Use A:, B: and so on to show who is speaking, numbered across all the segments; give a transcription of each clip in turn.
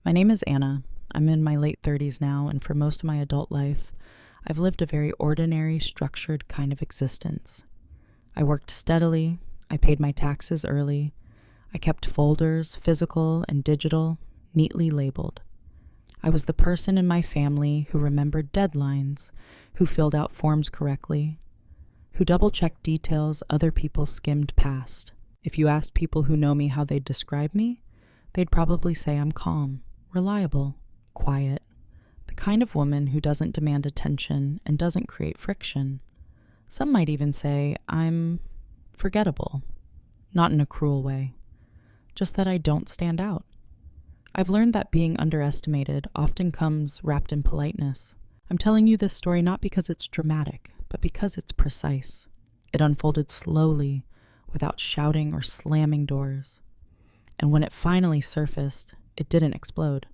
A: My name is Anna. I'm in my late 30s now, and for most of my adult life, I've lived a very ordinary, structured kind of existence. I worked steadily, I paid my taxes early, I kept folders, physical and digital, neatly labeled. I was the person in my family who remembered deadlines, who filled out forms correctly, who double-checked details other people skimmed past. If you asked people who know me how they'd describe me, they'd probably say I'm calm, reliable, quiet, the kind of woman who doesn't demand attention and doesn't create friction. Some might even say I'm forgettable, not in a cruel way, just that I don't stand out. I've learned that being underestimated often comes wrapped in politeness. I'm telling you this story not because it's dramatic, but because it's precise. It unfolded slowly, without shouting or slamming doors. And when it finally surfaced, it didn't explode.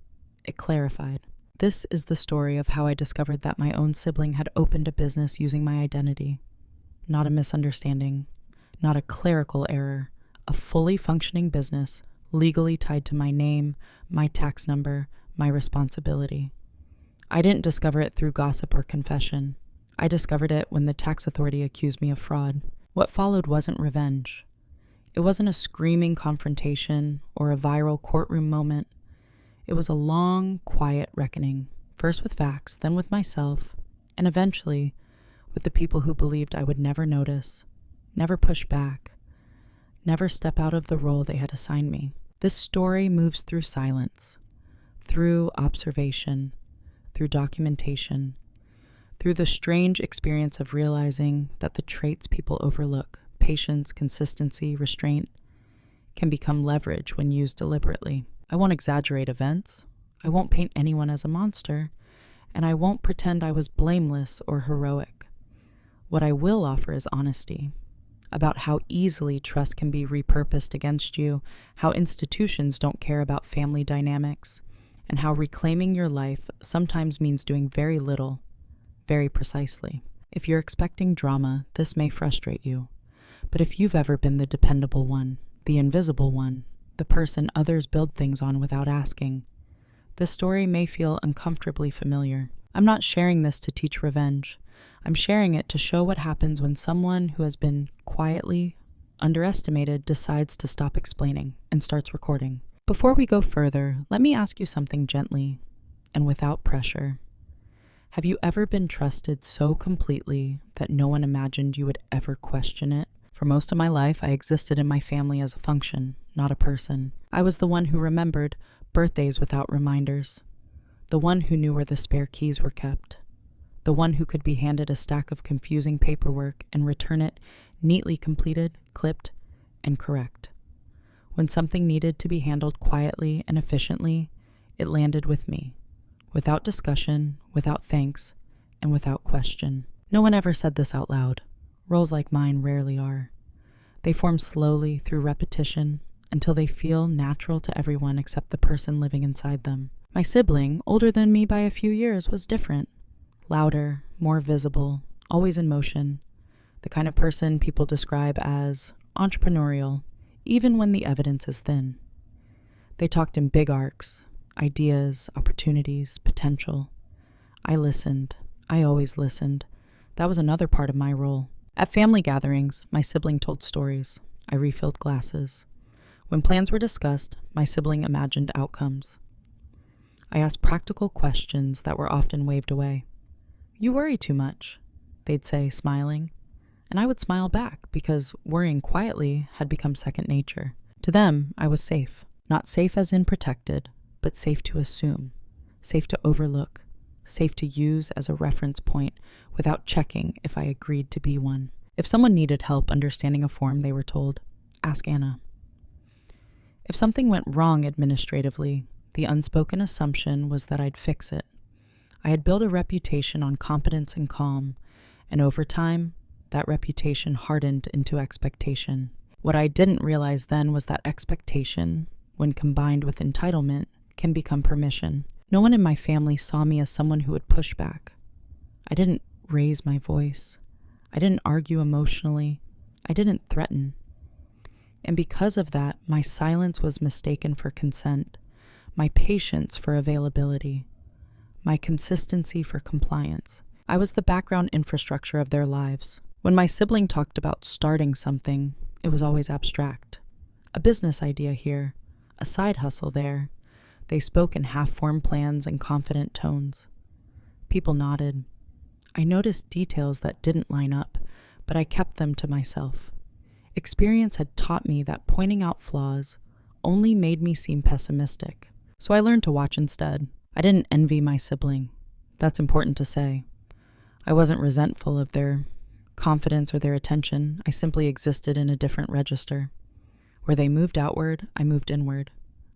A: It clarified. This is the story of how I discovered that my own sibling had opened a business using my identity. Not a misunderstanding, not a clerical error, a fully functioning business legally tied to my name, my tax number, my responsibility. I didn't discover it through gossip or confession. I discovered it when the tax authority accused me of fraud. What followed wasn't revenge. It wasn't a screaming confrontation or a viral courtroom moment. It was a long, quiet reckoning, first with facts, then with myself, and eventually with the people who believed I would never notice, never push back, never step out of the role they had assigned me. This story moves through silence, through observation, through documentation, through the strange experience of realizing that the traits people overlook, patience, consistency, restraint, can become leverage when used deliberately. I won't exaggerate events, I won't paint anyone as a monster, and I won't pretend I was blameless or heroic. What I will offer is honesty about how easily trust can be repurposed against you, how institutions don't care about family dynamics, and how reclaiming your life sometimes means doing very little, very precisely. If you're expecting drama, this may frustrate you. But if you've ever been the dependable one, the invisible one, the person others build things on without asking, this story may feel uncomfortably familiar. I'm not sharing this to teach revenge. I'm sharing it to show what happens when someone who has been quietly underestimated decides to stop explaining and starts recording. Before we go further, let me ask you something gently and without pressure. Have you ever been trusted so completely that no one imagined you would ever question it? For most of my life, I existed in my family as a function, not a person. I was the one who remembered birthdays without reminders, the one who knew where the spare keys were kept, the one who could be handed a stack of confusing paperwork and return it neatly completed, clipped, and correct. When something needed to be handled quietly and efficiently, it landed with me, without discussion, without thanks, and without question. No one ever said this out loud. Roles like mine rarely are. They form slowly through repetition until they feel natural to everyone except the person living inside them. My sibling, older than me by a few years, was different. Louder, more visible, always in motion. The kind of person people describe as entrepreneurial, even when the evidence is thin. They talked in big arcs, ideas, opportunities, potential. I listened. I always listened. That was another part of my role. At family gatherings, my sibling told stories. I refilled glasses. When plans were discussed, my sibling imagined outcomes. I asked practical questions that were often waved away. "You worry too much," they'd say, smiling. And I would smile back because worrying quietly had become second nature. To them, I was safe. Not safe as in protected, but safe to assume, safe to overlook, safe to use as a reference point without checking if I agreed to be one. If someone needed help understanding a form, they were told, "Ask Anna." If something went wrong administratively, the unspoken assumption was that I'd fix it. I had built a reputation on competence and calm, and over time, that reputation hardened into expectation. What I didn't realize then was that expectation, when combined with entitlement, can become permission. No one in my family saw me as someone who would push back. I didn't raise my voice. I didn't argue emotionally. I didn't threaten. And because of that, my silence was mistaken for consent. my patience for availability, my consistency for compliance. I was the background infrastructure of their lives. When my sibling talked about starting something, it was always abstract. A business idea here, a side hustle there. They spoke in half-formed plans and confident tones. People nodded. I noticed details that didn't line up, but I kept them to myself. Experience had taught me that pointing out flaws only made me seem pessimistic, so I learned to watch instead. I didn't envy my sibling. That's important to say. I wasn't resentful of their confidence or their attention. I simply existed in a different register. Where they moved outward, I moved inward.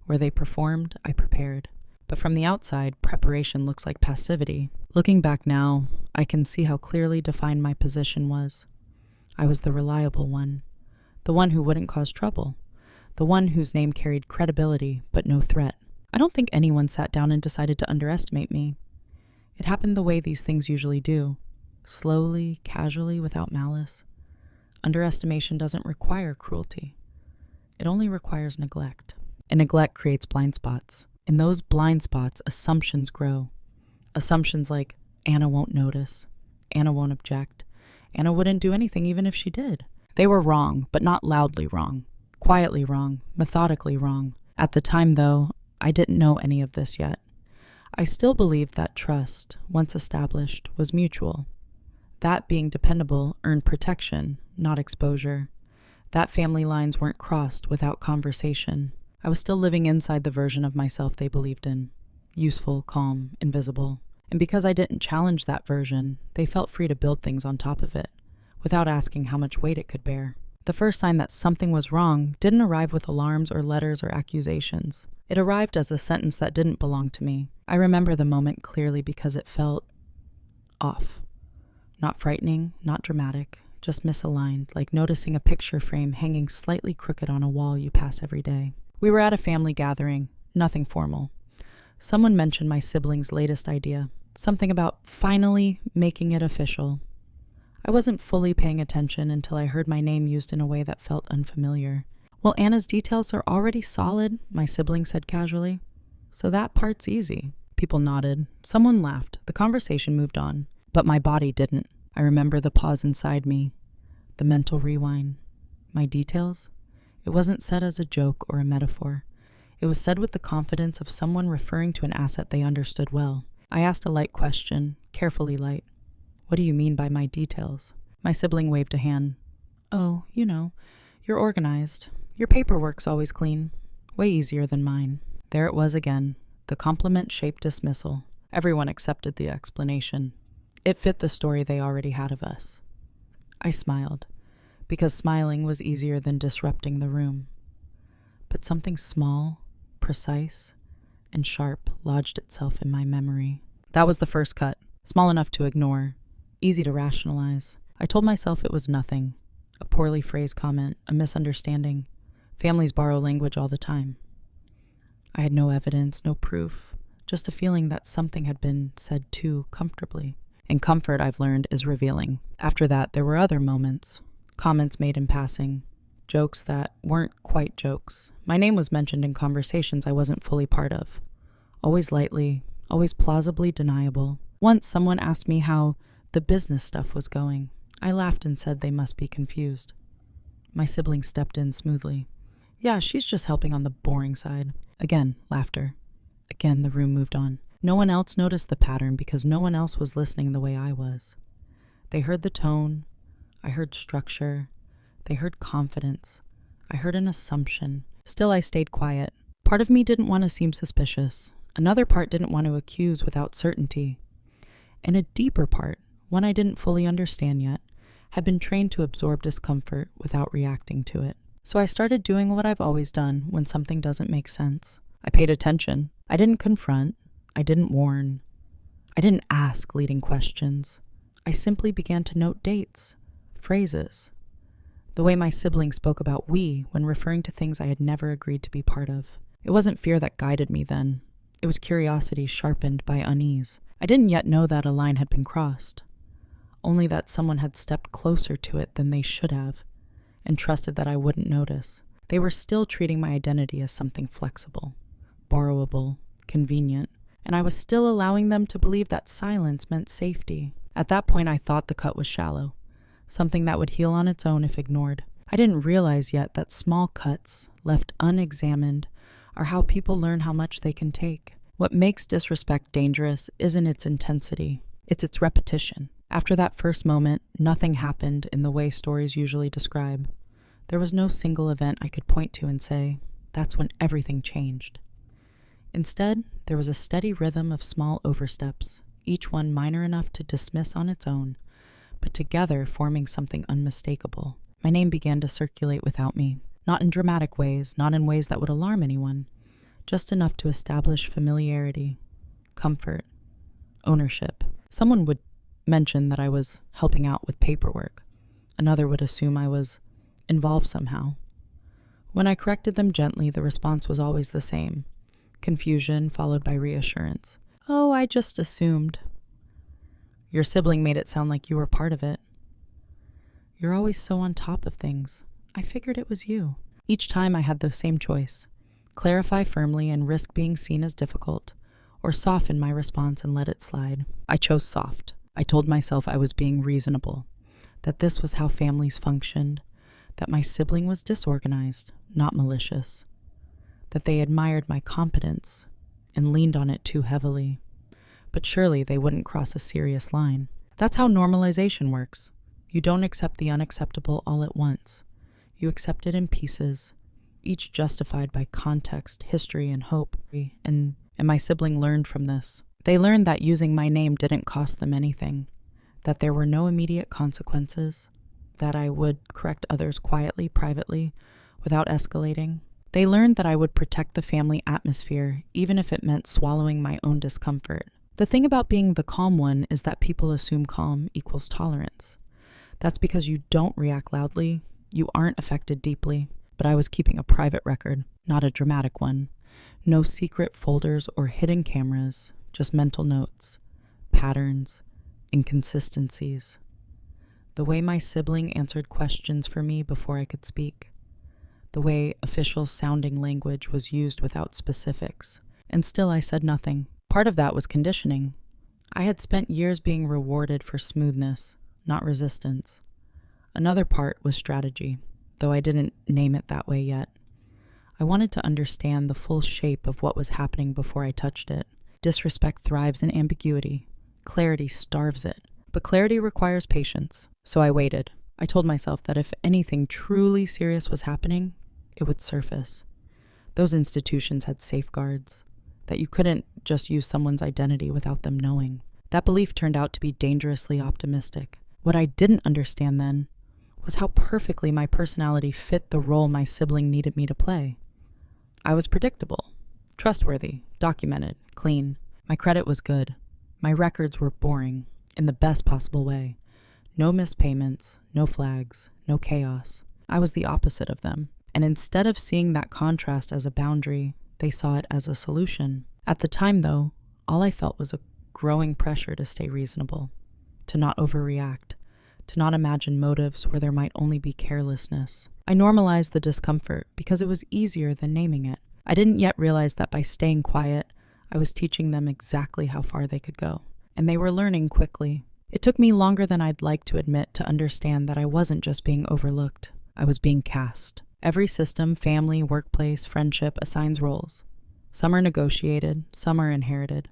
A: Where they performed, I prepared. But from the outside, preparation looks like passivity. Looking back now, I can see how clearly defined my position was. I was the reliable one, the one who wouldn't cause trouble, the one whose name carried credibility but no threat. I don't think anyone sat down and decided to underestimate me. It happened the way these things usually do, slowly, casually, without malice. Underestimation doesn't require cruelty. It only requires neglect. And neglect creates blind spots. In those blind spots, assumptions grow. Assumptions like, Anna won't notice, Anna won't object, Anna wouldn't do anything even if she did. They were wrong, but not loudly wrong. Quietly wrong, methodically wrong. At the time, though, I didn't know any of this yet. I still believed that trust, once established, was mutual. That being dependable earned protection, not exposure. That family lines weren't crossed without conversation. I was still living inside the version of myself they believed in. Useful, calm, invisible. And because I didn't challenge that version, they felt free to build things on top of it, without asking how much weight it could bear. The first sign that something was wrong didn't arrive with alarms or letters or accusations. It arrived as a sentence that didn't belong to me. I remember the moment clearly because it felt off. Not frightening, not dramatic, just misaligned, like noticing a picture frame hanging slightly crooked on a wall you pass every day. We were at a family gathering, nothing formal. Someone mentioned my sibling's latest idea, something about finally making it official. I wasn't fully paying attention until I heard my name used in a way that felt unfamiliar. Well, Anna's details are already solid, my sibling said casually. So that part's easy. People nodded. Someone laughed. The conversation moved on. But my body didn't. I remember the pause inside me, the mental rewind. My details? It wasn't said as a joke or a metaphor. It was said with the confidence of someone referring to an asset they understood well. I asked a light question, carefully light. What do you mean by my details? My sibling waved a hand. Oh, you're organized. Your paperwork's always clean. Way easier than mine. There it was again, the compliment-shaped dismissal. Everyone accepted the explanation. It fit the story they already had of us. I smiled, because smiling was easier than disrupting the room. But something small, precise, and sharp lodged itself in my memory. That was the first cut, small enough to ignore, easy to rationalize. I told myself it was nothing, a poorly phrased comment, a misunderstanding. Families borrow language all the time. I had no evidence, no proof, just a feeling that something had been said too comfortably. And comfort, I've learned, is revealing. After that, there were other moments, comments made in passing, jokes that weren't quite jokes. My name was mentioned in conversations I wasn't fully part of. Always lightly, always plausibly deniable. Once someone asked me how the business stuff was going. I laughed and said they must be confused. My sibling stepped in smoothly. Yeah, she's just helping on the boring side. Again, laughter. Again, the room moved on. No one else noticed the pattern because no one else was listening the way I was. They heard the tone. I heard structure. They heard confidence. I heard an assumption. Still, I stayed quiet. Part of me didn't want to seem suspicious. Another part didn't want to accuse without certainty. And a deeper part, one I didn't fully understand yet, had been trained to absorb discomfort without reacting to it. So I started doing what I've always done when something doesn't make sense. I paid attention. I didn't confront. I didn't warn. I didn't ask leading questions. I simply began to note dates, phrases, the way my sibling spoke about we when referring to things I had never agreed to be part of. It wasn't fear that guided me then. It was curiosity sharpened by unease. I didn't yet know that a line had been crossed, only that someone had stepped closer to it than they should have, and trusted that I wouldn't notice. They were still treating my identity as something flexible, borrowable, convenient, and I was still allowing them to believe that silence meant safety. At that point, I thought the cut was shallow, something that would heal on its own if ignored. I didn't realize yet that small cuts, left unexamined, are how people learn how much they can take. What makes disrespect dangerous isn't its intensity, it's its repetition. After that first moment, nothing happened in the way stories usually describe. There was no single event I could point to and say, that's when everything changed. Instead, there was a steady rhythm of small oversteps, each one minor enough to dismiss on its own, but together forming something unmistakable. My name began to circulate without me, not in dramatic ways, not in ways that would alarm anyone, just enough to establish familiarity, comfort, ownership. Someone would mention that I was helping out with paperwork. Another would assume I was involved somehow. When I corrected them gently, the response was always the same: confusion followed by reassurance. Oh, I just assumed. Your sibling made it sound like you were part of it. You're always so on top of things. I figured it was you. Each time I had the same choice: clarify firmly and risk being seen as difficult, or soften my response and let it slide. I chose soft. I told myself I was being reasonable, that this was how families functioned, that my sibling was disorganized, not malicious, that they admired my competence and leaned on it too heavily, but surely they wouldn't cross a serious line. That's how normalization works. You don't accept the unacceptable all at once. You accept it in pieces, each justified by context, history, and hope. And my sibling learned from this. They learned that using my name didn't cost them anything, that there were no immediate consequences, that I would correct others quietly, privately, without escalating. They learned that I would protect the family atmosphere, even if it meant swallowing my own discomfort. The thing about being the calm one is that people assume calm equals tolerance. That's because you don't react loudly, you aren't affected deeply. But I was keeping a private record, not a dramatic one. No secret folders or hidden cameras, just mental notes, patterns, inconsistencies. The way my sibling answered questions for me before I could speak. The way official sounding language was used without specifics. And still I said nothing. Part of that was conditioning. I had spent years being rewarded for smoothness, not resistance. Another part was strategy, though I didn't name it that way yet. I wanted to understand the full shape of what was happening before I touched it. Disrespect thrives in ambiguity. Clarity starves it. But clarity requires patience. So I waited. I told myself that if anything truly serious was happening, it would surface. Those institutions had safeguards, that you couldn't just use someone's identity without them knowing. That belief turned out to be dangerously optimistic. What I didn't understand then was how perfectly my personality fit the role my sibling needed me to play. I was predictable, trustworthy, documented, clean. My credit was good. My records were boring, in the best possible way. No missed payments, no flags, no chaos. I was the opposite of them. And instead of seeing that contrast as a boundary, they saw it as a solution. At the time, though, all I felt was a growing pressure to stay reasonable, to not overreact, to not imagine motives where there might only be carelessness. I normalized the discomfort because it was easier than naming it. I didn't yet realize that by staying quiet, I was teaching them exactly how far they could go. And they were learning quickly. It took me longer than I'd like to admit to understand that I wasn't just being overlooked. I was being cast. Every system, family, workplace, friendship, assigns roles. Some are negotiated, some are inherited.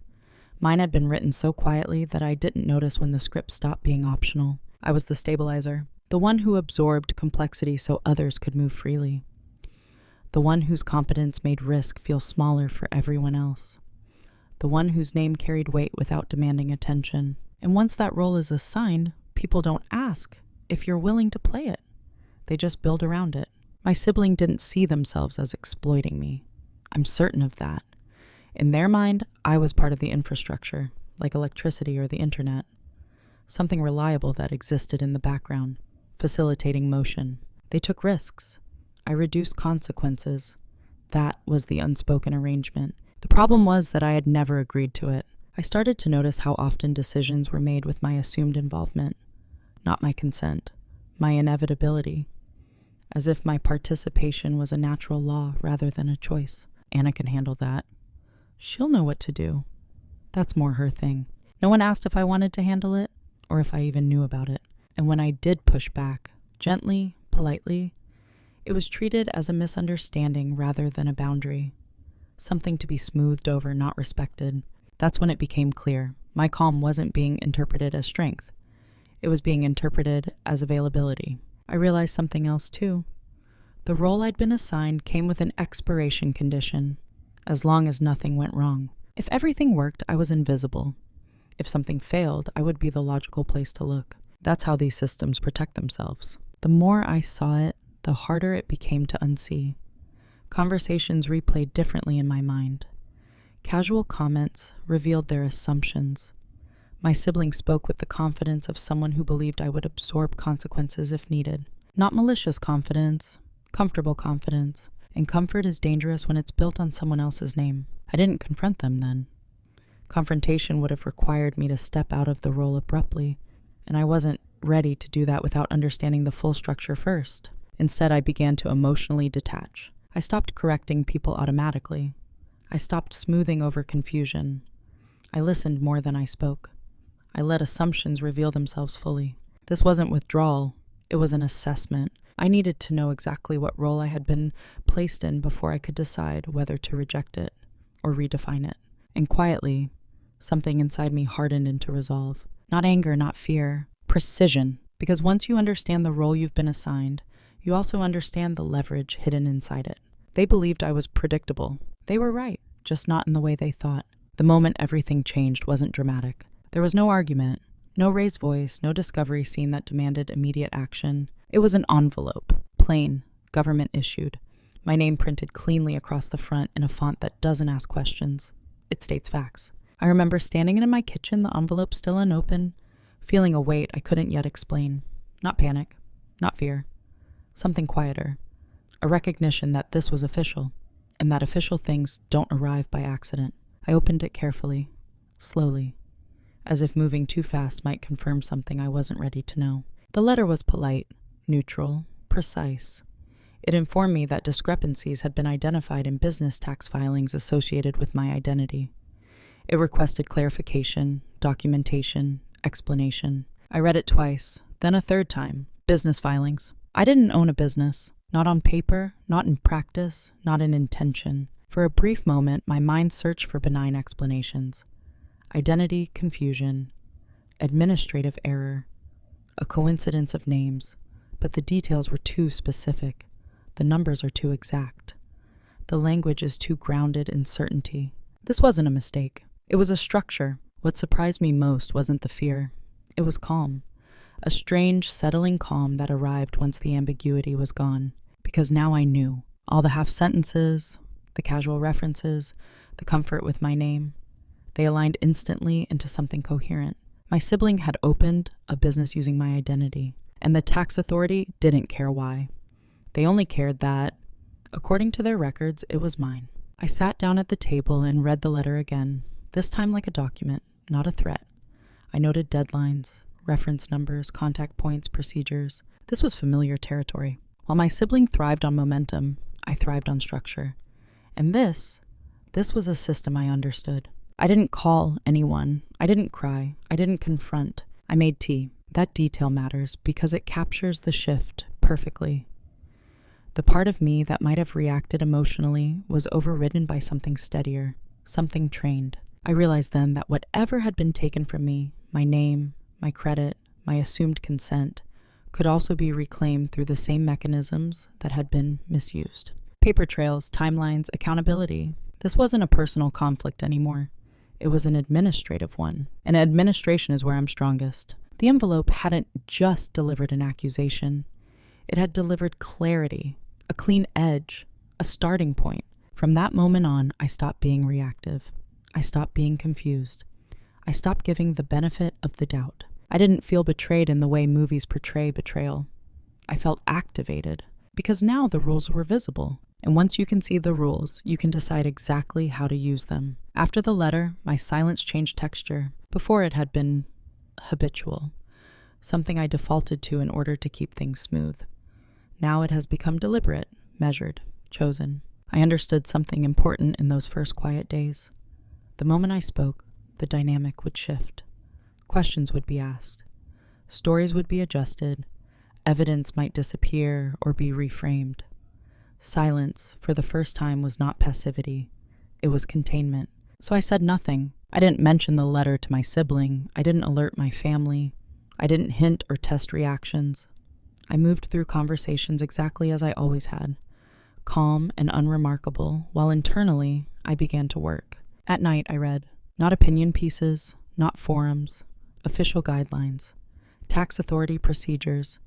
A: Mine had been written so quietly that I didn't notice when the script stopped being optional. I was the stabilizer, the one who absorbed complexity so others could move freely. The one whose competence made risk feel smaller for everyone else. The one whose name carried weight without demanding attention. And once that role is assigned, people don't ask if you're willing to play it. They just build around it. My sibling didn't see themselves as exploiting me. I'm certain of that. In their mind, I was part of the infrastructure, like electricity or the internet. Something reliable that existed in the background, facilitating motion. They took risks. I reduced consequences. That was the unspoken arrangement. The problem was that I had never agreed to it. I started to notice how often decisions were made with my assumed involvement, not my consent, my inevitability, as if my participation was a natural law rather than a choice. Anna can handle that. She'll know what to do. That's more her thing. No one asked if I wanted to handle it or if I even knew about it. And when I did push back, gently, politely, it was treated as a misunderstanding rather than a boundary. Something to be smoothed over, not respected. That's when it became clear. My calm wasn't being interpreted as strength. It was being interpreted as availability. I realized something else too. The role I'd been assigned came with an expiration condition, as long as nothing went wrong. If everything worked, I was invisible. If something failed, I would be the logical place to look. That's how these systems protect themselves. The more I saw it, the harder it became to unsee. Conversations replayed differently in my mind. Casual comments revealed their assumptions. My sibling spoke with the confidence of someone who believed I would absorb consequences if needed. Not malicious confidence, comfortable confidence. And comfort is dangerous when it's built on someone else's name. I didn't confront them then. Confrontation would have required me to step out of the role abruptly, and I wasn't ready to do that without understanding the full structure first. Instead, I began to emotionally detach. I stopped correcting people automatically. I stopped smoothing over confusion. I listened more than I spoke. I let assumptions reveal themselves fully. This wasn't withdrawal, it was an assessment. I needed to know exactly what role I had been placed in before I could decide whether to reject it or redefine it. And quietly, something inside me hardened into resolve. Not anger, not fear, precision. Because once you understand the role you've been assigned, you also understand the leverage hidden inside it. They believed I was predictable. They were right, just not in the way they thought. The moment everything changed wasn't dramatic. There was no argument, no raised voice, no discovery scene that demanded immediate action. It was an envelope, plain, government issued. My name printed cleanly across the front in a font that doesn't ask questions. It states facts. I remember standing in my kitchen, the envelope still unopened, feeling a weight I couldn't yet explain. Not panic, not fear. Something quieter. A recognition that this was official, and that official things don't arrive by accident. I opened it carefully, slowly, as if moving too fast might confirm something I wasn't ready to know. The letter was polite, neutral, precise. It informed me that discrepancies had been identified in business tax filings associated with my identity. It requested clarification, documentation, explanation. I read it twice, then a third time. Business filings. I didn't own a business. Not on paper, not in practice, not in intention. For a brief moment, my mind searched for benign explanations. Identity confusion, administrative error, a coincidence of names, but the details were too specific. The numbers are too exact. The language is too grounded in certainty. This wasn't a mistake. It was a structure. What surprised me most wasn't the fear. It was calm. A strange, settling calm that arrived once the ambiguity was gone. Because now I knew. All the half-sentences, the casual references, the comfort with my name, they aligned instantly into something coherent. My sibling had opened a business using my identity, and the tax authority didn't care why. They only cared that, according to their records, it was mine. I sat down at the table and read the letter again, this time like a document, not a threat. I noted deadlines, reference numbers, contact points, procedures. This was familiar territory. While my sibling thrived on momentum, I thrived on structure. And this was a system I understood. I didn't call anyone. I didn't cry. I didn't confront. I made tea. That detail matters because it captures the shift perfectly. The part of me that might have reacted emotionally was overridden by something steadier, something trained. I realized then that whatever had been taken from me, my name, my credit, my assumed consent, could also be reclaimed through the same mechanisms that had been misused. Paper trails, timelines, accountability. This wasn't a personal conflict anymore. It was an administrative one, and administration is where I'm strongest. The envelope hadn't just delivered an accusation. It had delivered clarity, a clean edge, a starting point. From that moment on, I stopped being reactive. I stopped being confused. I stopped giving the benefit of the doubt. I didn't feel betrayed in the way movies portray betrayal. I felt activated, because now the rules were visible. And once you can see the rules, you can decide exactly how to use them. After the letter, my silence changed texture. Before it had been habitual, something I defaulted to in order to keep things smooth. Now it has become deliberate, measured, chosen. I understood something important in those first quiet days. The moment I spoke, the dynamic would shift. Questions would be asked. Stories would be adjusted. Evidence might disappear or be reframed. Silence, for the first time, was not passivity. It was containment. So I said nothing. I didn't mention the letter to my sibling. I didn't alert my family. I didn't hint or test reactions. I moved through conversations exactly as I always had, calm and unremarkable, while internally I began to work. At night I read, not opinion pieces, not forums, official guidelines, tax authority procedures,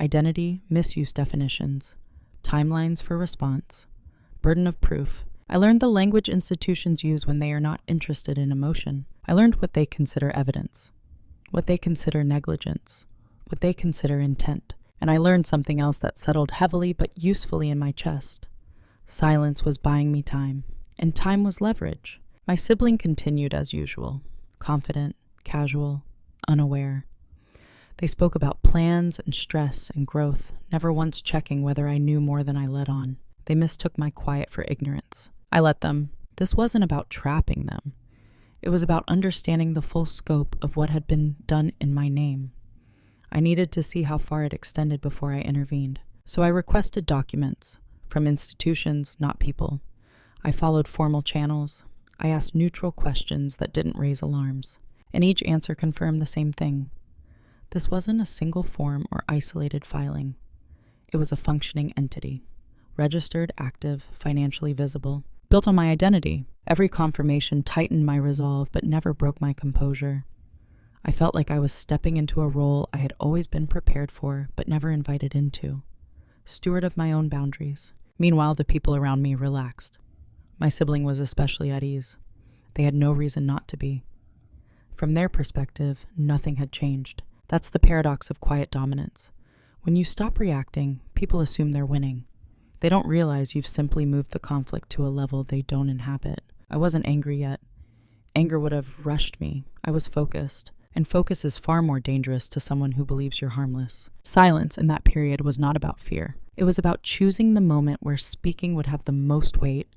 A: identity misuse definitions, timelines for response, burden of proof. I learned the language institutions use when they are not interested in emotion. I learned what they consider evidence, what they consider negligence, what they consider intent. And I learned something else that settled heavily but usefully in my chest. Silence was buying me time, and time was leverage. My sibling continued as usual, confident, casual, unaware. They spoke about plans and stress and growth, never once checking whether I knew more than I let on. They mistook my quiet for ignorance. I let them. This wasn't about trapping them. It was about understanding the full scope of what had been done in my name. I needed to see how far it extended before I intervened. So I requested documents from institutions, not people. I followed formal channels. I asked neutral questions that didn't raise alarms. And each answer confirmed the same thing. This wasn't a single form or isolated filing. It was a functioning entity. Registered, active, financially visible. Built on my identity. Every confirmation tightened my resolve but never broke my composure. I felt like I was stepping into a role I had always been prepared for, but never invited into. Steward of my own boundaries. Meanwhile, the people around me relaxed. My sibling was especially at ease. They had no reason not to be. From their perspective, nothing had changed. That's the paradox of quiet dominance. When you stop reacting, people assume they're winning. They don't realize you've simply moved the conflict to a level they don't inhabit. I wasn't angry yet. Anger would have rushed me. I was focused. And focus is far more dangerous to someone who believes you're harmless. Silence in that period was not about fear. It was about choosing the moment where speaking would have the most weight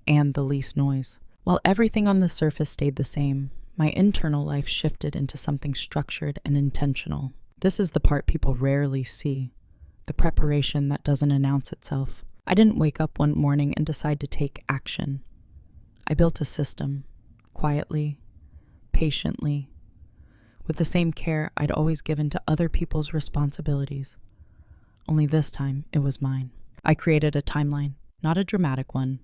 A: and the least noise. While everything on the surface stayed the same, my internal life shifted into something structured and intentional. This is the part people rarely see, the preparation that doesn't announce itself. I didn't wake up one morning and decide to take action. I built a system, quietly, patiently, with the same care I'd always given to other people's responsibilities. Only this time, it was mine. I created a timeline, not a dramatic one,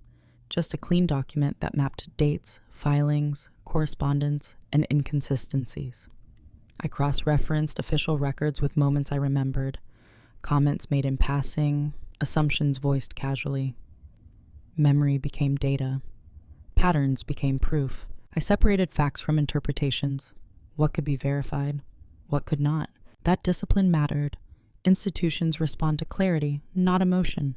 A: just a clean document that mapped dates, filings, correspondence, and inconsistencies. I cross-referenced official records with moments I remembered, comments made in passing, assumptions voiced casually. Memory became data. Patterns became proof. I separated facts from interpretations. What could be verified? What could not? That discipline mattered. Institutions respond to clarity, not emotion.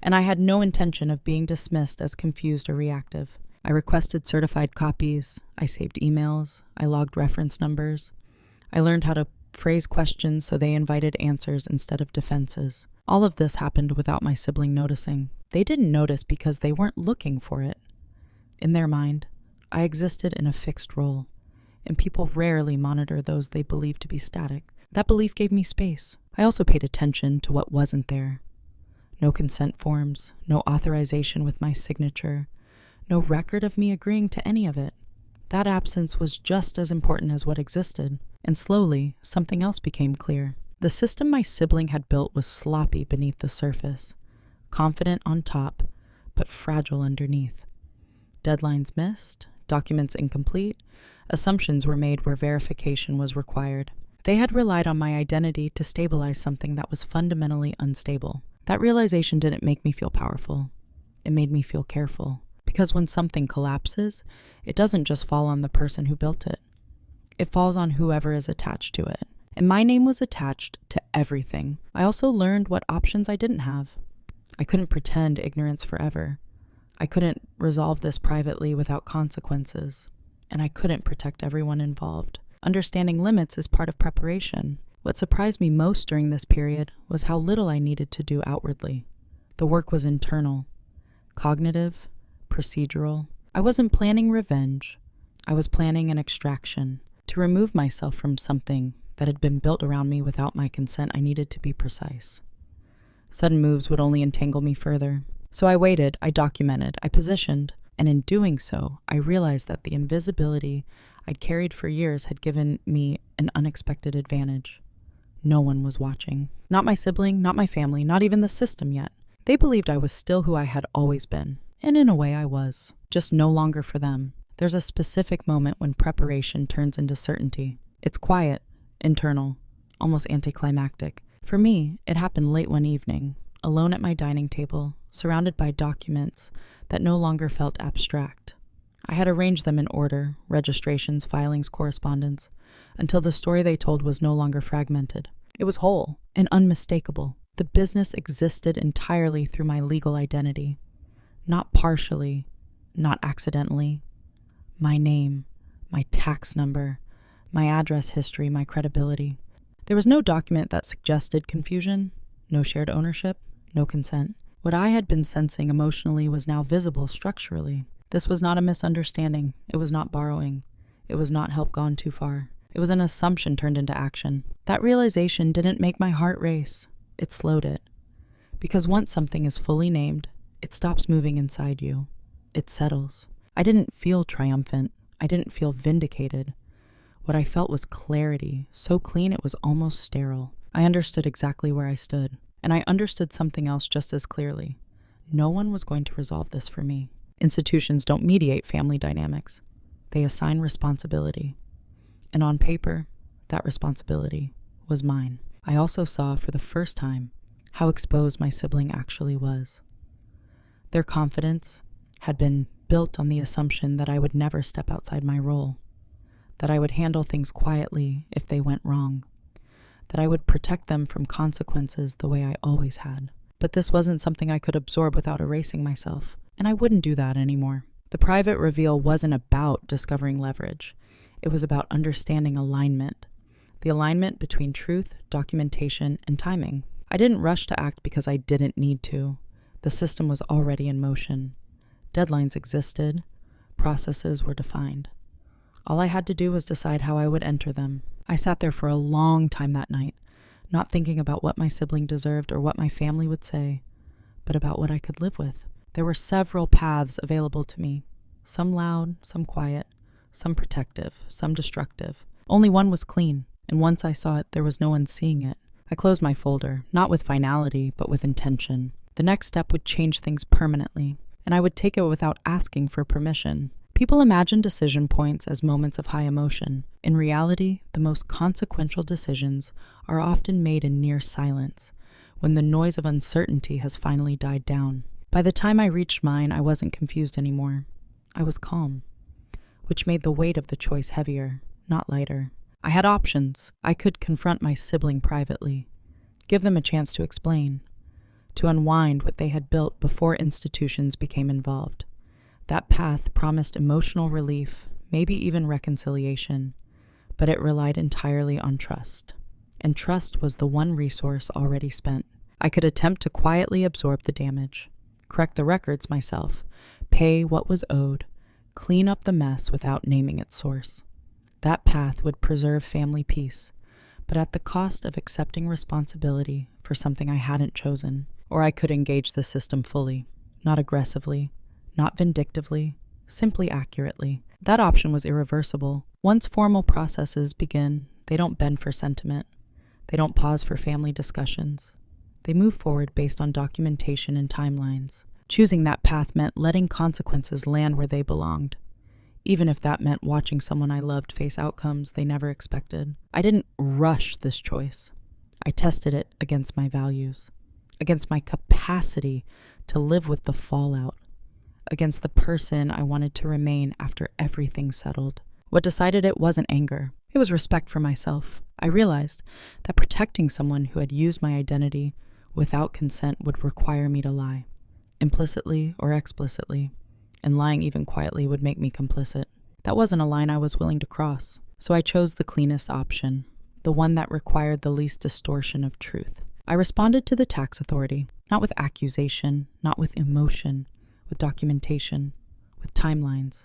A: And I had no intention of being dismissed as confused or reactive. I requested certified copies. I saved emails. I logged reference numbers. I learned how to phrase questions so they invited answers instead of defenses. All of this happened without my sibling noticing. They didn't notice because they weren't looking for it. In their mind, I existed in a fixed role. And people rarely monitor those they believe to be static. That belief gave me space. I also paid attention to what wasn't there. No consent forms, no authorization with my signature, no record of me agreeing to any of it. That absence was just as important as what existed. And slowly, something else became clear. The system my sibling had built was sloppy beneath the surface, confident on top, but fragile underneath. Deadlines missed, documents incomplete, assumptions were made where verification was required. They had relied on my identity to stabilize something that was fundamentally unstable. That realization didn't make me feel powerful. It made me feel careful. Because when something collapses, it doesn't just fall on the person who built it. It falls on whoever is attached to it. And my name was attached to everything. I also learned what options I didn't have. I couldn't pretend ignorance forever. I couldn't resolve this privately without consequences. And I couldn't protect everyone involved. Understanding limits is part of preparation. What surprised me most during this period was how little I needed to do outwardly. The work was internal, cognitive, procedural. I wasn't planning revenge. I was planning an extraction. To remove myself from something that had been built around me without my consent, I needed to be precise. Sudden moves would only entangle me further. So I waited, I documented, I positioned, and in doing so, I realized that the invisibility I'd carried for years had given me an unexpected advantage. No one was watching. Not my sibling, not my family, not even the system yet. They believed I was still who I had always been. And in a way I was. Just no longer for them. There's a specific moment when preparation turns into certainty. It's quiet, internal, almost anticlimactic. For me, it happened late one evening, alone at my dining table, surrounded by documents that no longer felt abstract. I had arranged them in order, registrations, filings, correspondence, until the story they told was no longer fragmented. It was whole and unmistakable. The business existed entirely through my legal identity. Not partially, not accidentally. My name, my tax number, my address history, my credibility. There was no document that suggested confusion, no shared ownership, no consent. What I had been sensing emotionally was now visible structurally. This was not a misunderstanding. It was not borrowing. It was not help gone too far. It was an assumption turned into action. That realization didn't make my heart race. It slowed it. Because once something is fully named, it stops moving inside you. It settles. I didn't feel triumphant. I didn't feel vindicated. What I felt was clarity, so clean it was almost sterile. I understood exactly where I stood, and I understood something else just as clearly. No one was going to resolve this for me. Institutions don't mediate family dynamics. They assign responsibility. And on paper, that responsibility was mine. I also saw for the first time how exposed my sibling actually was. Their confidence had been built on the assumption that I would never step outside my role, that I would handle things quietly if they went wrong, that I would protect them from consequences the way I always had. But this wasn't something I could absorb without erasing myself, and I wouldn't do that anymore. The private reveal wasn't about discovering leverage. It was about understanding alignment, the alignment between truth, documentation, and timing. I didn't rush to act because I didn't need to. The system was already in motion. Deadlines existed. Processes were defined. All I had to do was decide how I would enter them. I sat there for a long time that night, not thinking about what my sibling deserved or what my family would say, but about what I could live with. There were several paths available to me, some loud, some quiet, some protective, some destructive. Only one was clean, and once I saw it, there was no one seeing it. I closed my folder, not with finality, but with intention. The next step would change things permanently, and I would take it without asking for permission. People imagine decision points as moments of high emotion. In reality, the most consequential decisions are often made in near silence, when the noise of uncertainty has finally died down. By the time I reached mine, I wasn't confused anymore. I was calm, which made the weight of the choice heavier, not lighter. I had options. I could confront my sibling privately, give them a chance to explain, to unwind what they had built before institutions became involved. That path promised emotional relief, maybe even reconciliation, but it relied entirely on trust. And trust was the one resource already spent. I could attempt to quietly absorb the damage, correct the records myself, pay what was owed, clean up the mess without naming its source. That path would preserve family peace, but at the cost of accepting responsibility for something I hadn't chosen. Or I could engage the system fully, not aggressively, not vindictively, simply accurately. That option was irreversible. Once formal processes begin, they don't bend for sentiment. They don't pause for family discussions. They move forward based on documentation and timelines. Choosing that path meant letting consequences land where they belonged, even if that meant watching someone I loved face outcomes they never expected. I didn't rush this choice. I tested it against my values, against my capacity to live with the fallout, against the person I wanted to remain after everything settled. What decided it wasn't anger. It was respect for myself. I realized that protecting someone who had used my identity without consent would require me to lie, implicitly or explicitly, and lying even quietly would make me complicit. That wasn't a line I was willing to cross, so I chose the cleanest option, the one that required the least distortion of truth. I responded to the tax authority, not with accusation, not with emotion, with documentation, with timelines,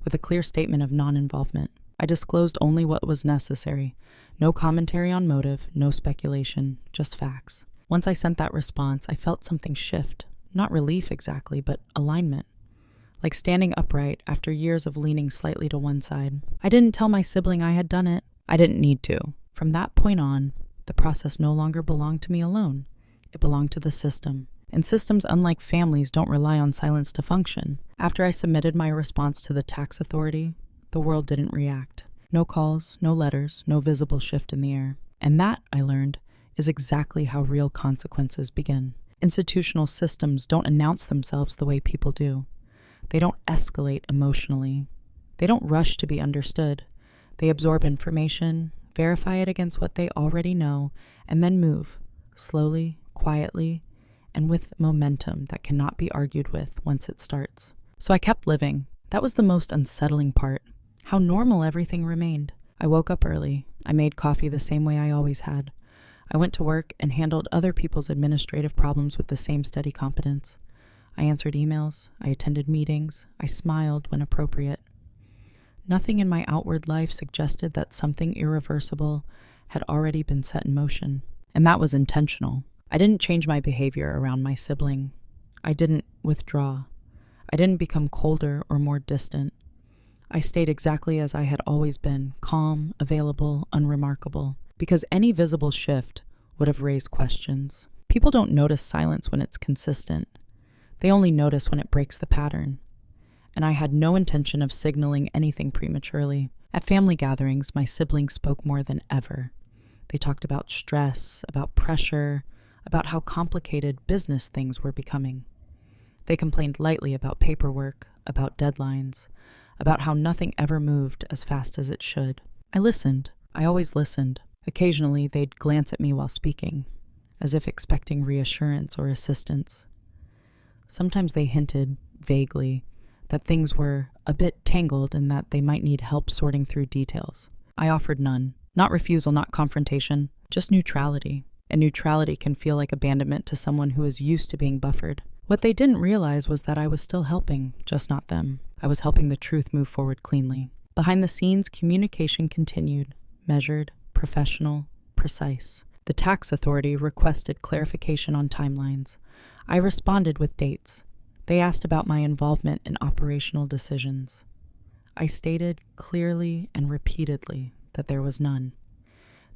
A: with a clear statement of non-involvement. I disclosed only what was necessary. No commentary on motive, no speculation, just facts. Once I sent that response, I felt something shift. Not relief exactly, but alignment. Like standing upright after years of leaning slightly to one side. I didn't tell my sibling I had done it. I didn't need to. From that point on, the process no longer belonged to me alone. It belonged to the system. And systems, unlike families, don't rely on silence to function. After I submitted my response to the tax authority, the world didn't react. No calls, no letters, no visible shift in the air. And that, I learned, is exactly how real consequences begin. Institutional systems don't announce themselves the way people do. They don't escalate emotionally. They don't rush to be understood. They absorb information, verify it against what they already know, and then move, slowly, quietly, and with momentum that cannot be argued with once it starts. So I kept living. That was the most unsettling part. How normal everything remained. I woke up early. I made coffee the same way I always had. I went to work and handled other people's administrative problems with the same steady competence. I answered emails. I attended meetings. I smiled when appropriate. Nothing in my outward life suggested that something irreversible had already been set in motion. And that was intentional. I didn't change my behavior around my sibling. I didn't withdraw. I didn't become colder or more distant. I stayed exactly as I had always been, calm, available, unremarkable, because any visible shift would have raised questions. People don't notice silence when it's consistent. They only notice when it breaks the pattern. And I had no intention of signaling anything prematurely. At family gatherings, my siblings spoke more than ever. They talked about stress, about pressure, about how complicated business things were becoming. They complained lightly about paperwork, about deadlines, about how nothing ever moved as fast as it should. I listened. I always listened. Occasionally, they'd glance at me while speaking, as if expecting reassurance or assistance. Sometimes they hinted, vaguely, that things were a bit tangled and that they might need help sorting through details. I offered none. Not refusal, not confrontation, just neutrality. And neutrality can feel like abandonment to someone who is used to being buffered. What they didn't realize was that I was still helping, just not them. I was helping the truth move forward cleanly. Behind the scenes, communication continued, measured, professional, precise. The tax authority requested clarification on timelines. I responded with dates. They asked about my involvement in operational decisions. I stated clearly and repeatedly that there was none.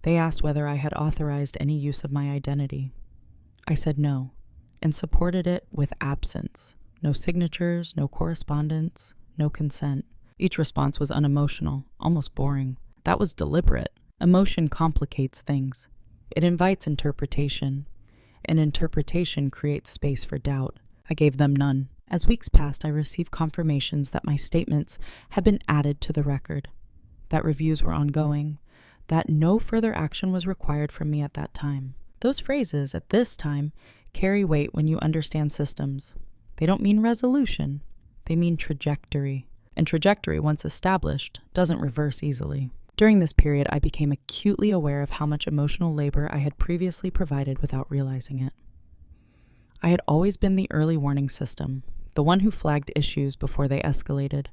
A: They asked whether I had authorized any use of my identity. I said no, and supported it with absence. No signatures, no correspondence, no consent. Each response was unemotional, almost boring. That was deliberate. Emotion complicates things. It invites interpretation, and interpretation creates space for doubt. I gave them none. As weeks passed, I received confirmations that my statements had been added to the record, that reviews were ongoing, that no further action was required from me at that time. Those phrases, at this time, carry weight when you understand systems. They don't mean resolution. They mean trajectory. And trajectory, once established, doesn't reverse easily. During this period, I became acutely aware of how much emotional labor I had previously provided without realizing it. I had always been the early warning system, the one who flagged issues before they escalated,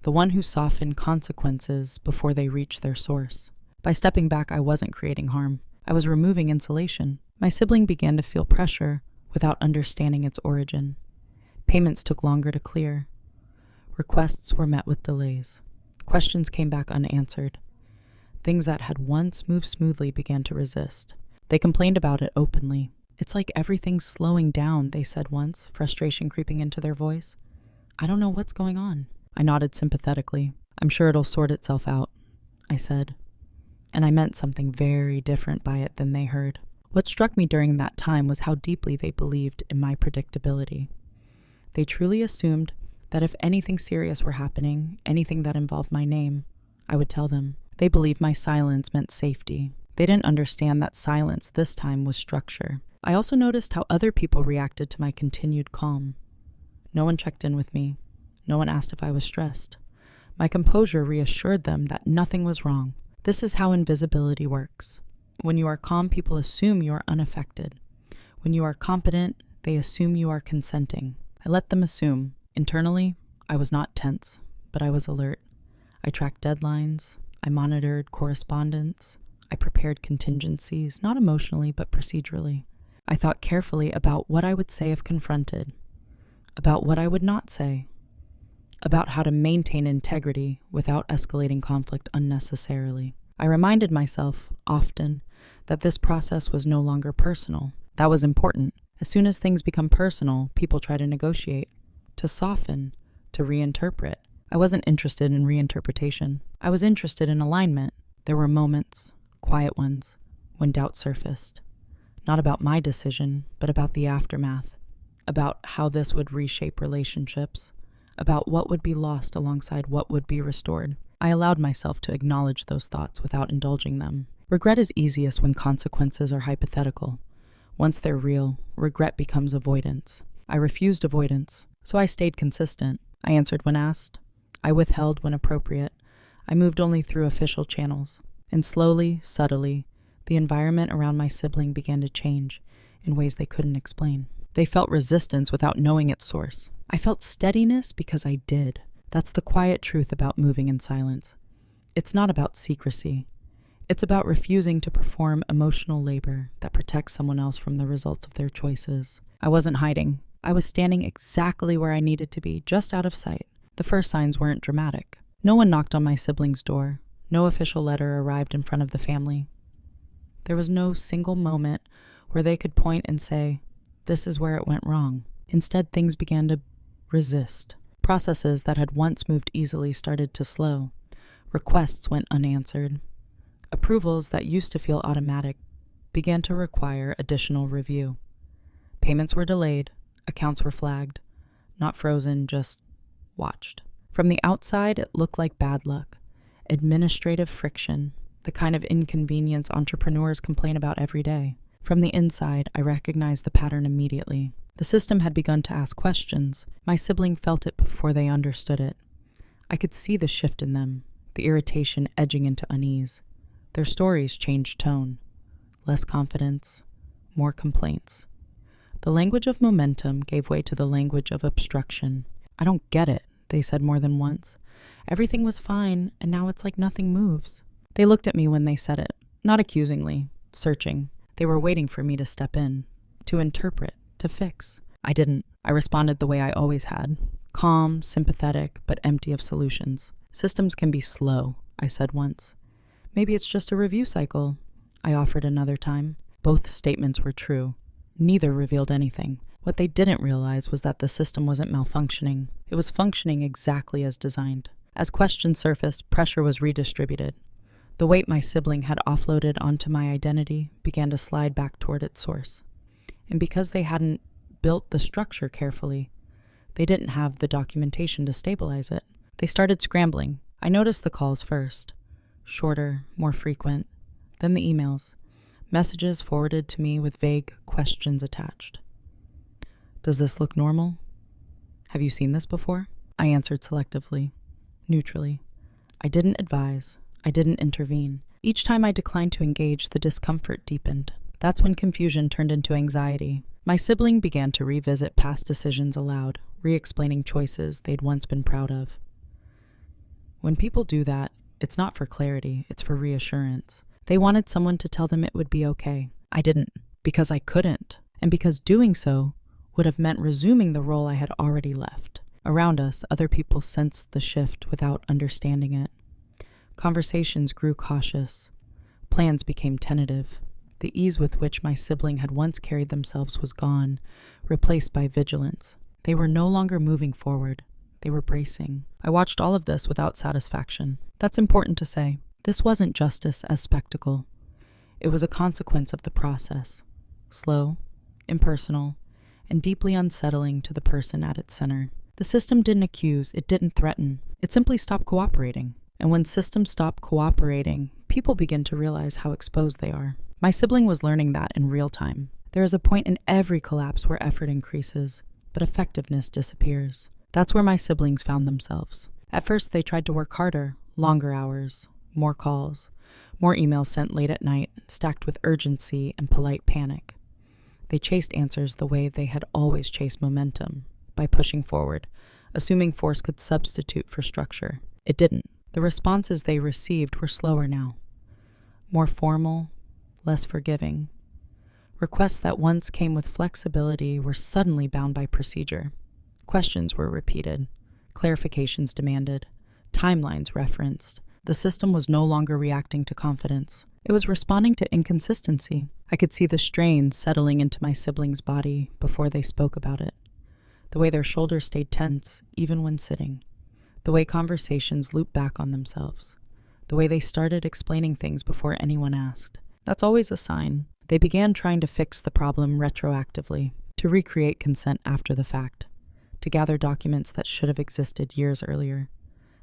A: the one who softened consequences before they reached their source. By stepping back, I wasn't creating harm. I was removing insulation. My sibling began to feel pressure without understanding its origin. Payments took longer to clear. Requests were met with delays. Questions came back unanswered. Things that had once moved smoothly began to resist. They complained about it openly. "It's like everything's slowing down," they said once, frustration creeping into their voice. "I don't know what's going on." I nodded sympathetically. "I'm sure it'll sort itself out," I said. And I meant something very different by it than they heard. What struck me during that time was how deeply they believed in my predictability. They truly assumed that if anything serious were happening, anything that involved my name, I would tell them. They believed my silence meant safety. They didn't understand that silence this time was structure. I also noticed how other people reacted to my continued calm. No one checked in with me. No one asked if I was stressed. My composure reassured them that nothing was wrong. This is how invisibility works. When you are calm, people assume you are unaffected. When you are competent, they assume you are consenting. I let them assume. Internally, I was not tense, but I was alert. I tracked deadlines. I monitored correspondence. I prepared contingencies, not emotionally, but procedurally. I thought carefully about what I would say if confronted, about what I would not say, about how to maintain integrity without escalating conflict unnecessarily. I reminded myself, often, that this process was no longer personal. That was important. As soon as things become personal, people try to negotiate, to soften, to reinterpret. I wasn't interested in reinterpretation. I was interested in alignment. There were moments, quiet ones, when doubt surfaced. Not about my decision, but about the aftermath, about how this would reshape relationships, about what would be lost alongside what would be restored. I allowed myself to acknowledge those thoughts without indulging them. Regret is easiest when consequences are hypothetical. Once they're real, regret becomes avoidance. I refused avoidance, so I stayed consistent. I answered when asked. I withheld when appropriate. I moved only through official channels. And slowly, subtly, the environment around my sibling began to change in ways they couldn't explain. They felt resistance without knowing its source. I felt steadiness because I did. That's the quiet truth about moving in silence. It's not about secrecy. It's about refusing to perform emotional labor that protects someone else from the results of their choices. I wasn't hiding. I was standing exactly where I needed to be, just out of sight. The first signs weren't dramatic. No one knocked on my sibling's door. No official letter arrived in front of the family. There was no single moment where they could point and say, "This is where it went wrong." Instead, things began to resist. Processes that had once moved easily started to slow. Requests went unanswered. Approvals that used to feel automatic began to require additional review. Payments were delayed, accounts were flagged, not frozen, just watched. From the outside, it looked like bad luck, administrative friction, the kind of inconvenience entrepreneurs complain about every day. From the inside, I recognized the pattern immediately. The system had begun to ask questions. My sibling felt it before they understood it. I could see the shift in them, the irritation edging into unease. Their stories changed tone. Less confidence, more complaints. The language of momentum gave way to the language of obstruction. "I don't get it," they said more than once. "Everything was fine, and now it's like nothing moves." They looked at me when they said it, not accusingly, searching. They were waiting for me to step in, to interpret, to fix. I didn't. I responded the way I always had. Calm, sympathetic, but empty of solutions. "Systems can be slow," I said once. "Maybe it's just a review cycle," I offered another time. Both statements were true. Neither revealed anything. What they didn't realize was that the system wasn't malfunctioning. It was functioning exactly as designed. As questions surfaced, pressure was redistributed. The weight my sibling had offloaded onto my identity began to slide back toward its source. And because they hadn't built the structure carefully, they didn't have the documentation to stabilize it. They started scrambling. I noticed the calls first. Shorter, more frequent. Then the emails. Messages forwarded to me with vague questions attached. "Does this look normal? Have you seen this before?" I answered selectively, neutrally. I didn't advise. I didn't intervene. Each time I declined to engage, the discomfort deepened. That's when confusion turned into anxiety. My sibling began to revisit past decisions aloud, re-explaining choices they'd once been proud of. When people do that, it's not for clarity, it's for reassurance. They wanted someone to tell them it would be okay. I didn't, because I couldn't, and because doing so would have meant resuming the role I had already left. Around us, other people sensed the shift without understanding it. Conversations grew cautious. Plans became tentative. The ease with which my sibling had once carried themselves was gone, replaced by vigilance. They were no longer moving forward. They were bracing. I watched all of this without satisfaction. That's important to say. This wasn't justice as spectacle. It was a consequence of the process. Slow, impersonal, and deeply unsettling to the person at its center. The system didn't accuse, it didn't threaten. It simply stopped cooperating. And when systems stop cooperating, people begin to realize how exposed they are. My sibling was learning that in real time. There is a point in every collapse where effort increases, but effectiveness disappears. That's where my siblings found themselves. At first, they tried to work harder, longer hours, more calls, more emails sent late at night, stacked with urgency and polite panic. They chased answers the way they had always chased momentum, by pushing forward, assuming force could substitute for structure. It didn't. The responses they received were slower now, more formal, less forgiving. Requests that once came with flexibility were suddenly bound by procedure. Questions were repeated, clarifications demanded, timelines referenced. The system was no longer reacting to confidence. It was responding to inconsistency. I could see the strain settling into my siblings' body before they spoke about it. The way their shoulders stayed tense, even when sitting. The way conversations looped back on themselves. The way they started explaining things before anyone asked. That's always a sign. They began trying to fix the problem retroactively, to recreate consent after the fact, to gather documents that should have existed years earlier,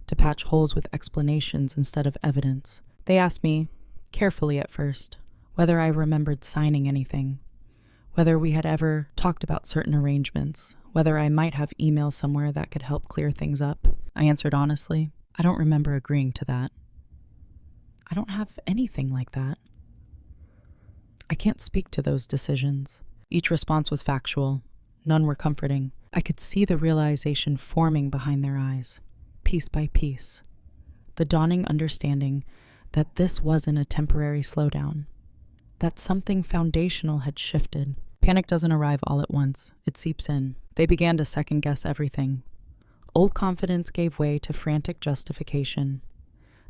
A: to patch holes with explanations instead of evidence. They asked me, carefully at first, whether I remembered signing anything, whether we had ever talked about certain arrangements, whether I might have email somewhere that could help clear things up. I answered honestly, I don't remember agreeing to that. I don't have anything like that. I can't speak to those decisions. Each response was factual. None were comforting. I could see the realization forming behind their eyes, piece by piece. The dawning understanding that this wasn't a temporary slowdown, that something foundational had shifted. Panic doesn't arrive all at once. It seeps in. They began to second-guess everything. Old confidence gave way to frantic justification.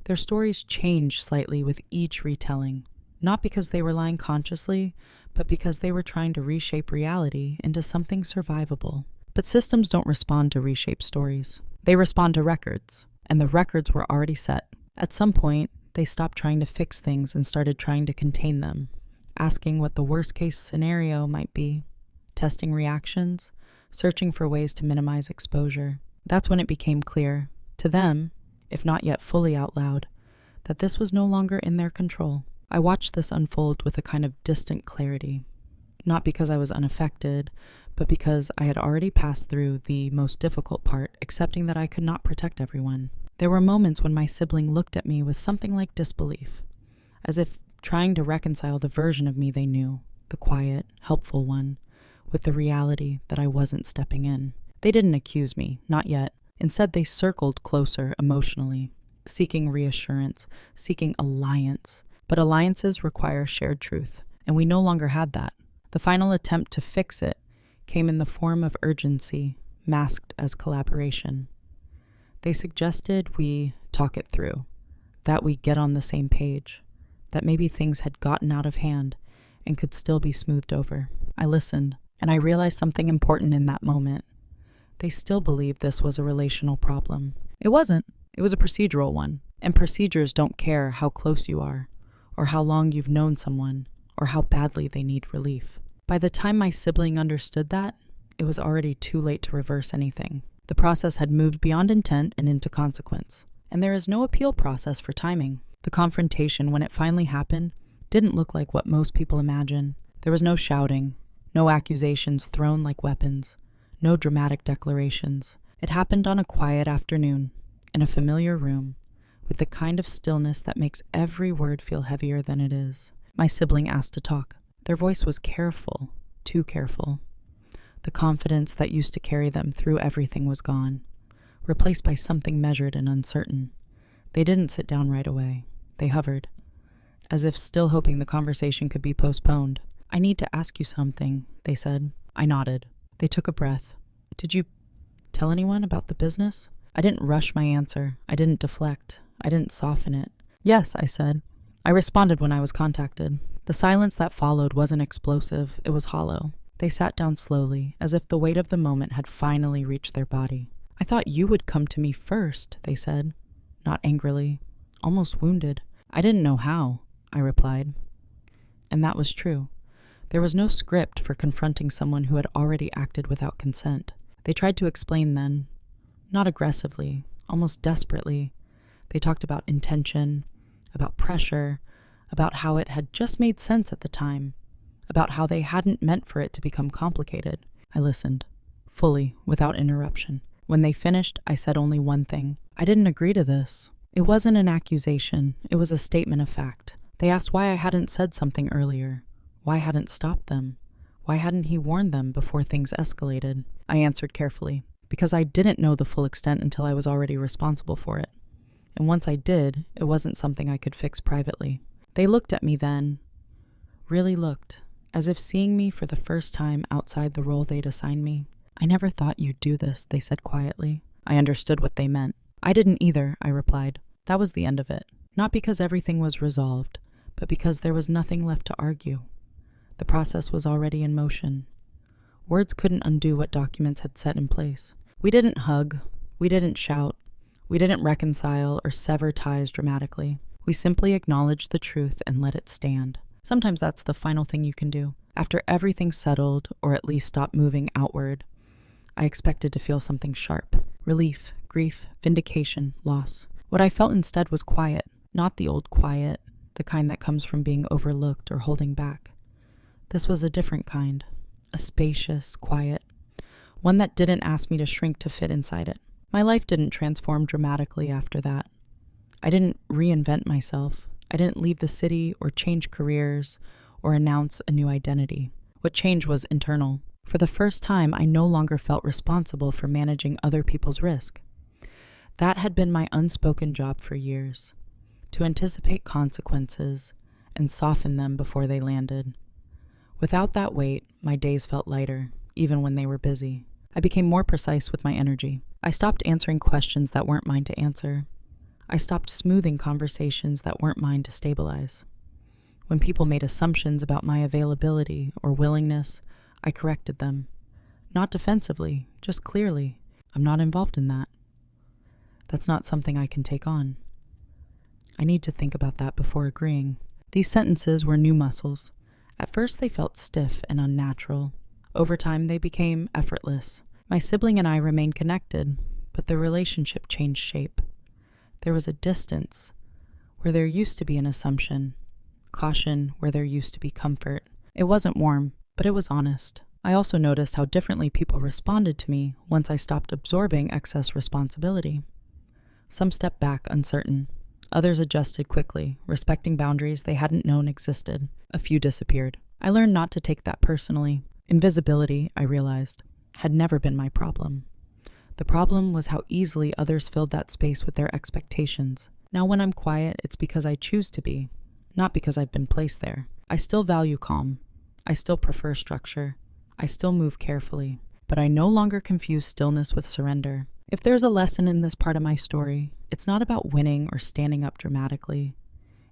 A: Their stories changed slightly with each retelling, not because they were lying consciously, but because they were trying to reshape reality into something survivable. But systems don't respond to reshaped stories. They respond to records, and the records were already set. At some point, they stopped trying to fix things and started trying to contain them, asking what the worst-case scenario might be, testing reactions, searching for ways to minimize exposure. That's when it became clear, to them, if not yet fully out loud, that this was no longer in their control. I watched this unfold with a kind of distant clarity, not because I was unaffected, but because I had already passed through the most difficult part, accepting that I could not protect everyone. There were moments when my sibling looked at me with something like disbelief, as if trying to reconcile the version of me they knew, the quiet, helpful one, with the reality that I wasn't stepping in. They didn't accuse me, not yet. Instead, they circled closer emotionally, seeking reassurance, seeking alliance. But alliances require shared truth, and we no longer had that. The final attempt to fix it came in the form of urgency, masked as collaboration. They suggested we talk it through, that we get on the same page, that maybe things had gotten out of hand and could still be smoothed over. I listened, and I realized something important in that moment. They still believed this was a relational problem. It wasn't. It was a procedural one, and procedures don't care how close you are, or how long you've known someone, or how badly they need relief. By the time my sibling understood that, it was already too late to reverse anything. The process had moved beyond intent and into consequence. And there is no appeal process for timing. The confrontation, when it finally happened, didn't look like what most people imagine. There was no shouting, no accusations thrown like weapons, no dramatic declarations. It happened on a quiet afternoon, in a familiar room, with the kind of stillness that makes every word feel heavier than it is. My sibling asked to talk. Their voice was careful, too careful. The confidence that used to carry them through everything was gone, replaced by something measured and uncertain. They didn't sit down right away. They hovered, as if still hoping the conversation could be postponed. "I need to ask you something," they said. I nodded. They took a breath. "Did you tell anyone about the business?" I didn't rush my answer. I didn't deflect. I didn't soften it. "Yes," I said. I responded when I was contacted. The silence that followed wasn't explosive. It was hollow. They sat down slowly, as if the weight of the moment had finally reached their body. "I thought you would come to me first," they said, not angrily, almost wounded. "I didn't know how," I replied. And that was true. There was no script for confronting someone who had already acted without consent. They tried to explain then, not aggressively, almost desperately. They talked about intention, about pressure, about how it had just made sense at the time, about how they hadn't meant for it to become complicated. I listened, fully, without interruption. When they finished, I said only one thing. "I didn't agree to this." It wasn't an accusation. It was a statement of fact. They asked why I hadn't said something earlier, why I hadn't stopped them, why hadn't he warned them before things escalated. I answered carefully. because I didn't know the full extent until I was already responsible for it. And once I did, it wasn't something I could fix privately. They looked at me then, really looked, as if seeing me for the first time outside the role they'd assigned me. "I never thought you'd do this," they said quietly. I understood what they meant. "I didn't either," I replied. That was the end of it. Not because everything was resolved, but because there was nothing left to argue. The process was already in motion. Words couldn't undo what documents had set in place. We didn't hug, we didn't shout, we didn't reconcile or sever ties dramatically. We simply acknowledged the truth and let it stand. Sometimes that's the final thing you can do. After everything's settled, or at least stopped moving outward, I expected to feel something sharp. Relief, grief, vindication, loss. What I felt instead was quiet, not the old quiet, the kind that comes from being overlooked or holding back. This was a different kind, a spacious quiet, one that didn't ask me to shrink to fit inside it. My life didn't transform dramatically after that. I didn't reinvent myself. I didn't leave the city or change careers or announce a new identity. What changed was internal. For the first time, I no longer felt responsible for managing other people's risk. That had been my unspoken job for years, to anticipate consequences and soften them before they landed. Without that weight, my days felt lighter, even when they were busy. I became more precise with my energy. I stopped answering questions that weren't mine to answer. I stopped smoothing conversations that weren't mine to stabilize. When people made assumptions about my availability or willingness, I corrected them. Not defensively, just clearly. I'm not involved in that. That's not something I can take on. I need to think about that before agreeing. These sentences were new muscles. At first they felt stiff and unnatural. Over time they became effortless. My sibling and I remained connected, but the relationship changed shape. There was a distance where there used to be an assumption, caution where there used to be comfort. It wasn't warm, but it was honest. I also noticed how differently people responded to me once I stopped absorbing excess responsibility. Some stepped back uncertain. Others adjusted quickly, respecting boundaries they hadn't known existed. A few disappeared. I learned not to take that personally. Invisibility, I realized, had never been my problem. The problem was how easily others filled that space with their expectations. Now when I'm quiet, it's because I choose to be, not because I've been placed there. I still value calm. I still prefer structure. I still move carefully. But I no longer confuse stillness with surrender. If there's a lesson in this part of my story, it's not about winning or standing up dramatically.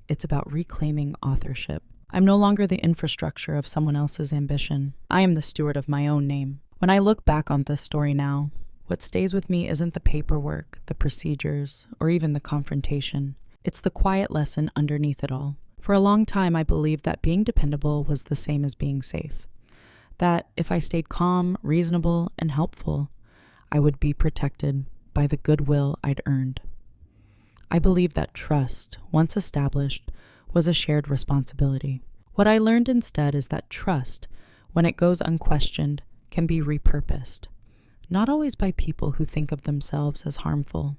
A: It's about reclaiming authorship. I'm no longer the infrastructure of someone else's ambition. I am the steward of my own name. When I look back on this story now, what stays with me isn't the paperwork, the procedures, or even the confrontation. It's the quiet lesson underneath it all. For a long time, I believed that being dependable was the same as being safe. That if I stayed calm, reasonable, and helpful, I would be protected by the goodwill I'd earned. I believed that trust, once established, was a shared responsibility. What I learned instead is that trust, when it goes unquestioned, can be repurposed. Not always by people who think of themselves as harmful,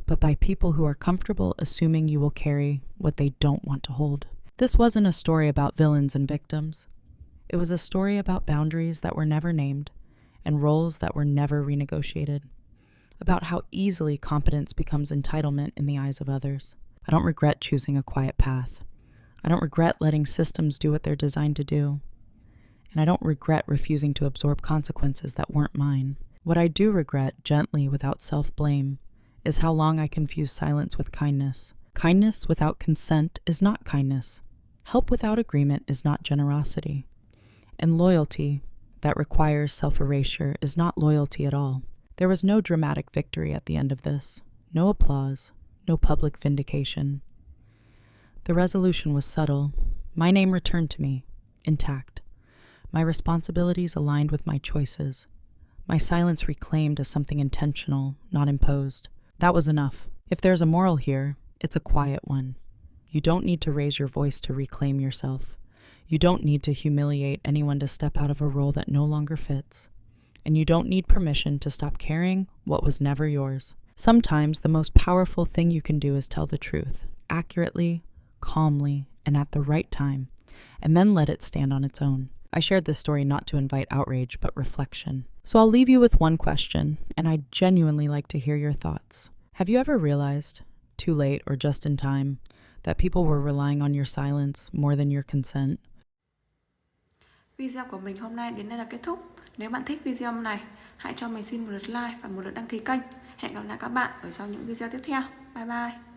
A: but by people who are comfortable assuming you will carry what they don't want to hold. This wasn't a story about villains and victims. It was a story about boundaries that were never named and roles that were never renegotiated. About how easily competence becomes entitlement in the eyes of others. I don't regret choosing a quiet path. I don't regret letting systems do what they're designed to do. And I don't regret refusing to absorb consequences that weren't mine. What I do regret, gently, without self-blame, is how long I confuse silence with kindness. Kindness without consent is not kindness. Help without agreement is not generosity. And loyalty that requires self-erasure is not loyalty at all. There was no dramatic victory at the end of this. No applause. No public vindication. The resolution was subtle. My name returned to me, intact. My responsibilities aligned with my choices. My silence reclaimed as something intentional, not imposed. That was enough. If there's a moral here, it's a quiet one. You don't need to raise your voice to reclaim yourself. You don't need to humiliate anyone to step out of a role that no longer fits. And you don't need permission to stop carrying what was never yours. Sometimes the most powerful thing you can do is tell the truth, accurately, calmly, and at the right time, and then let it stand on its own. I shared this story not to invite outrage, but reflection. So I'll leave you with one question, and I'd genuinely like to hear your thoughts. Have you ever realized, too late or just in time, that people were relying on your silence more than your consent?
B: Video của mình hôm nay đến đây là kết thúc. Nếu bạn thích video này, hãy cho mình xin một lượt like và một lượt đăng ký kênh. Hẹn gặp lại các bạn ở trong những video tiếp theo. Bye bye.